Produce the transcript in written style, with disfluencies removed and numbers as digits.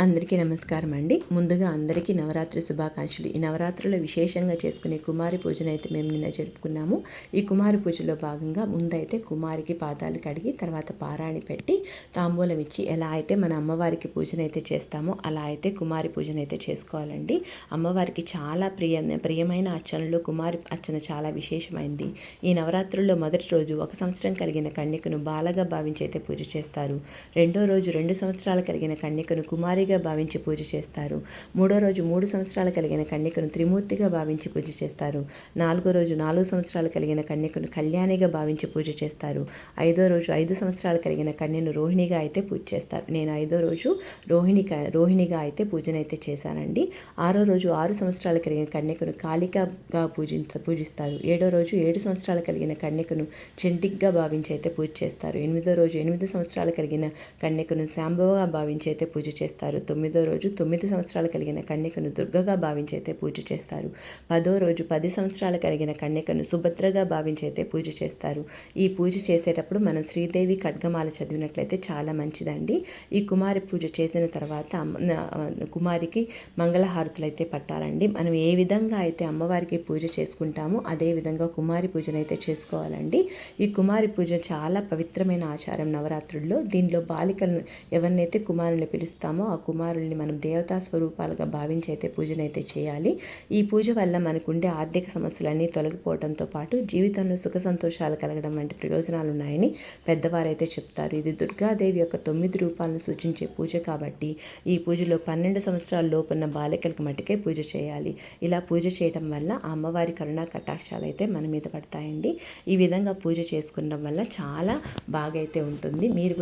అందరికీ నమస్కారం అండి. ముందుగా అందరికీ నవరాత్రి శుభాకాంక్షలు. ఈ నవరాత్రుల్లో విశేషంగా చేసుకునే కుమారి పూజనైతే మేము నిన్న జరుపుకున్నాము. ఈ కుమారి పూజలో భాగంగా ముందైతే కుమారికి పాదాలు కడిగి తర్వాత పారాణి పెట్టి తాంబూలం ఇచ్చి ఎలా అయితే మన అమ్మవారికి పూజనైతే చేస్తామో అలా అయితే కుమారి పూజనైతే చేసుకోవాలండి. అమ్మవారికి చాలా ప్రియమైన అర్చనలో కుమారి అర్చన చాలా విశేషమైంది. ఈ నవరాత్రుల్లో మొదటి రోజు 1 సంవత్సరం కలిగిన కన్యకను బాలగా భావించి అయితే పూజ చేస్తారు. రెండో రోజు 2 సంవత్సరాలు కలిగిన కన్యకను కుమారి భావించి పూజ చేస్తారు. మూడో రోజు 3 సంవత్సరాలు కలిగిన కన్యకను త్రిమూర్తిగా భావించి పూజ చేస్తారు. నాలుగో రోజు 4 సంవత్సరాలు కలిగిన కన్యకను కళ్యాణిగా భావించి పూజ చేస్తారు. ఐదో రోజు 5 సంవత్సరాలు కలిగిన కన్యను రోహిణిగా అయితే పూజ చేస్తారు. నేను 5వ రోజు రోహిణిగా అయితే పూజనైతే చేశానండి. 6వ రోజు 6 సంవత్సరాలు కలిగిన కన్యకను కాళికగా పూజిస్తారు. 7వ రోజు 7 సంవత్సరాలు కలిగిన కన్యకను చండిగ్గా భావించి అయితే పూజ చేస్తారు. 8వ రోజు 8 సంవత్సరాలు కలిగిన కన్యకను శాంభవగా భావించి అయితే పూజ చేస్తారు. 9వ రోజు 9 సంవత్సరాలు కలిగిన కన్యకను దుర్గగా భావించి అయితే పూజ చేస్తారు. 10వ రోజు 10 సంవత్సరాలు కలిగిన కన్యకను సుభద్రగా భావించి అయితే పూజ చేస్తారు. ఈ పూజ చేసేటప్పుడు మనం శ్రీదేవి ఖడ్గమాల చదివినట్లయితే చాలా మంచిదండి. ఈ కుమారి పూజ చేసిన తర్వాత కుమారికి మంగళహారతులు అయితే పట్టాలండి. మనం ఏ విధంగా అయితే అమ్మవారికి పూజ చేసుకుంటామో అదే విధంగా కుమారి పూజనైతే చేసుకోవాలండి. ఈ కుమారి పూజ చాలా పవిత్రమైన ఆచారం నవరాత్రుల్లో. దీనిలో బాలికలను ఎవరినైతే కుమారుని పిలుస్తామో ఆ కుమారుల్ని మనం దేవతా స్వరూపాలుగా భావించి అయితే పూజనైతే చేయాలి. ఈ పూజ వల్ల మనకుండే ఆర్థిక సమస్యలన్నీ తొలగిపోవడంతో పాటు జీవితంలో సుఖ సంతోషాలు కలగడం వంటి ప్రయోజనాలు ఉన్నాయని పెద్దవారైతే చెప్తారు. ఇది దుర్గాదేవి యొక్క 9 రూపాలను సూచించే పూజ కాబట్టి ఈ పూజలో 12 సంవత్సరాల లోపున్న బాలికలకు మట్టుకే పూజ చేయాలి. ఇలా పూజ చేయడం వల్ల ఆ అమ్మవారి కరుణా కటాక్షాలు అయితే మన మీద పడతాయండి. ఈ విధంగా పూజ చేసుకోవడం వల్ల చాలా బాగా అయితే ఉంటుంది. మీరు కూడా